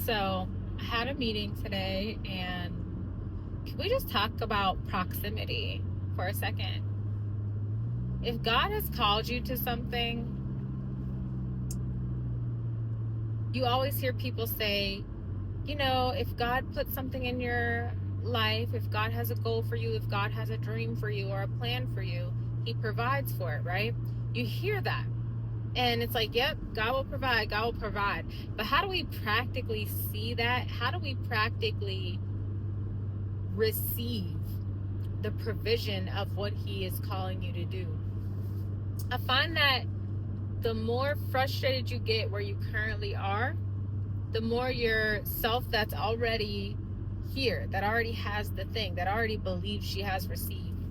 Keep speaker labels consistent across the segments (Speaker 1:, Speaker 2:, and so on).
Speaker 1: So I had a meeting today, and can we just talk about proximity for a second? If God has called you to something, you always hear people say, if God puts something in your life, if God has a goal for you, if God has a dream for you or a plan for you, He provides for it, right? You hear that. And it's like, yep, God will provide, God will provide. But how do we practically see that? How do we practically receive the provision of what He is calling you to do? I find that the more frustrated you get where you currently are, the more your self that's already here, that already has the thing, that already believes she has received,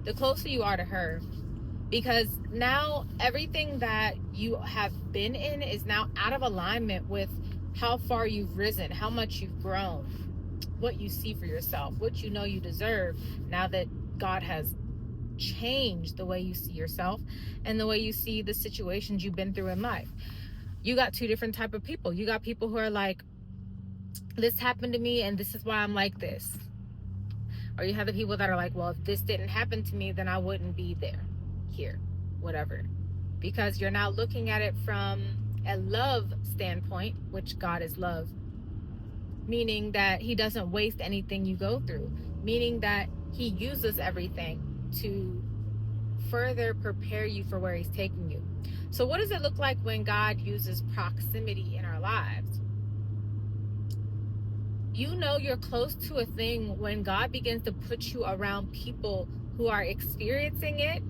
Speaker 1: the closer you are to her. Because now everything that you have been in is now out of alignment with how far you've risen, how much you've grown, what you see for yourself, what you know you deserve, now that God has changed the way you see yourself and the way you see the situations you've been through in life. You got two different type of people. You got people who are like, this happened to me and this is why I'm like this. Or you have the people that are like, well, if this didn't happen to me, then I wouldn't be there, here, whatever. Because you're now looking at it from a love standpoint, which God is love, meaning that He doesn't waste anything you go through, meaning that He uses everything to further prepare you for where He's taking you. So what does it look like when God uses proximity in our lives? You know you're close to a thing when God begins to put you around people who are experiencing it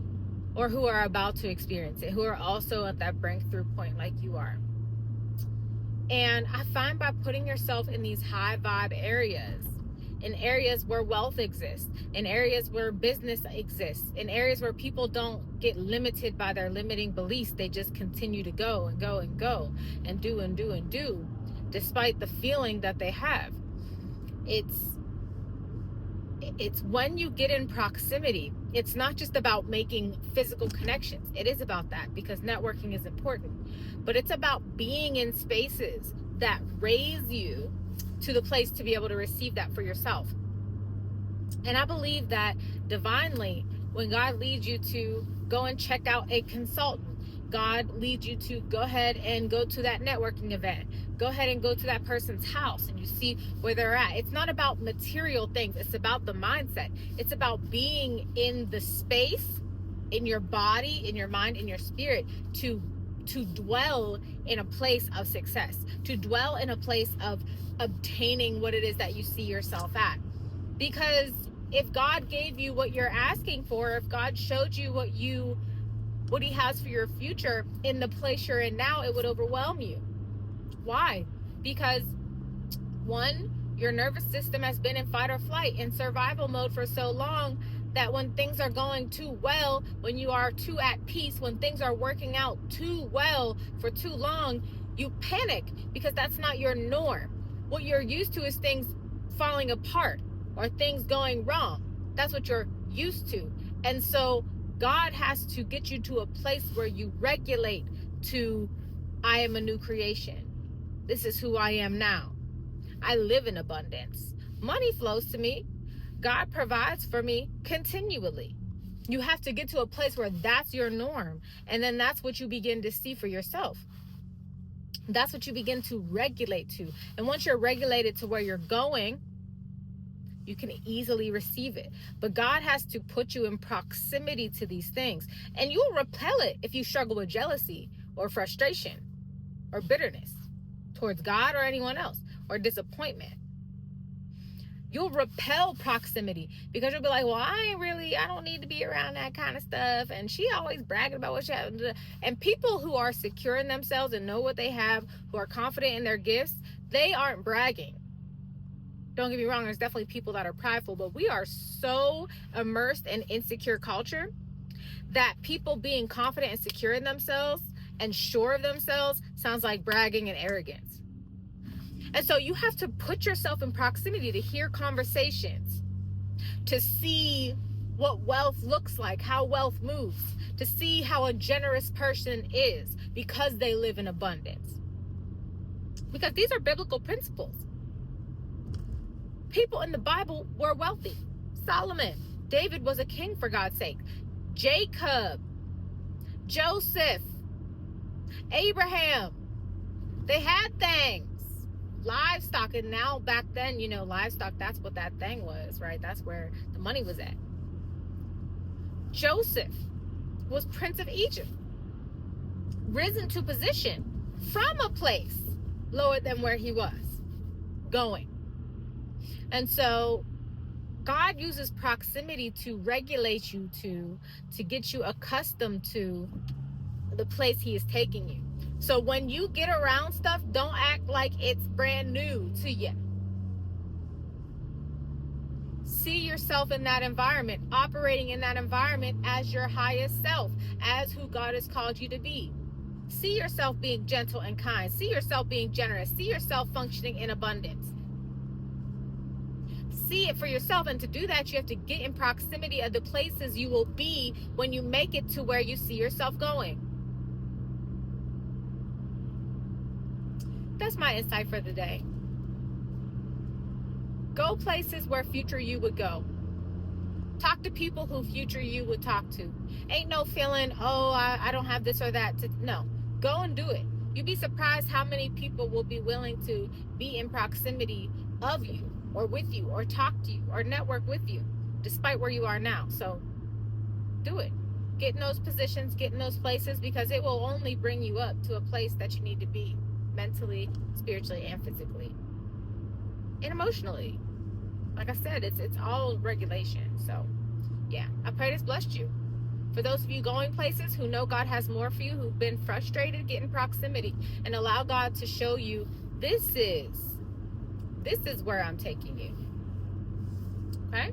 Speaker 1: or who are about to experience it, who are also at that breakthrough point like you are. And I find by putting yourself in these high vibe areas, in areas where wealth exists, in areas where business exists, in areas where people don't get limited by their limiting beliefs, they just continue to go and go and go and do and do and do, despite the feeling that they have. It's when you get in proximity, it's not just about making physical connections. It is about that, because networking is important, but it's about being in spaces that raise you to the place to be able to receive that for yourself. And I believe that divinely, when God leads you to go and check out a consultant, God leads you to go ahead and go to that networking event, go ahead and go to that person's house, and you see where they're at. It's not about material things. It's about the mindset. It's about being in the space, in your body, in your mind, in your spirit, to dwell in a place of success, to dwell in a place of obtaining what it is that you see yourself at. Because if God gave you what you're asking for, if God showed you what He has for your future in the place you're in now, it would overwhelm you. Why? Because one, your nervous system has been in fight or flight, in survival mode for so long that when things are going too well, when you are too at peace, when things are working out too well for too long, you panic, because that's not your norm. What you're used to is things falling apart or things going wrong. That's what you're used to. And so God has to get you to a place where you regulate to, I am a new creation. This is who I am now. I live in abundance. Money flows to me. God provides for me continually. You have to get to a place where that's your norm. And then that's what you begin to see for yourself. That's what you begin to regulate to. And once you're regulated to where you're going, you can easily receive it. But God has to put you in proximity to these things. And you'll repel it if you struggle with jealousy or frustration or bitterness towards God or anyone else, or disappointment. You'll repel proximity because you'll be like, well, I don't need to be around that kind of stuff. And she always bragging about what she has. And people who are secure in themselves and know what they have, who are confident in their gifts, they aren't bragging. Don't get me wrong, there's definitely people that are prideful, but we are so immersed in insecure culture that people being confident and secure in themselves and sure of themselves sounds like bragging and arrogance. And so you have to put yourself in proximity to hear conversations, to see what wealth looks like, how wealth moves, to see how a generous person is because they live in abundance. because these are biblical principles. People in the Bible were wealthy. Solomon, David was a king, for God's sake. Jacob, Joseph, Abraham, they had things, livestock. And now back then, livestock, that's what that thing was, right? That's where the money was at. Joseph was Prince of Egypt, risen to position from a place lower than where he was going. And so God uses proximity to regulate you, to get you accustomed to the place he is taking you. So when you get around stuff, don't act like it's brand new to you. See yourself in that environment, operating in that environment as your highest self, as who God has called you to be. See yourself being gentle and kind. See yourself being generous. See yourself functioning in abundance. See it for yourself, and to do that, you have to get in proximity of the places you will be when you make it to where you see yourself going. That's my insight for the day. Go places where future you would go. Talk to people who future you would talk to. Ain't no feeling, I don't have this or that. No, go and do it. You'd be surprised how many people will be willing to be in proximity of you, or with you, or talk to you, or network with you, despite where you are now. So do it. Get in those positions, get in those places, because it will only bring you up to a place that you need to be, mentally, spiritually, and physically, and emotionally. Like I said, it's all regulation. So yeah, I pray this blessed you. For those of you going places who know God has more for you, who've been frustrated, get in proximity and allow God to show you, this is where I'm taking you. Okay?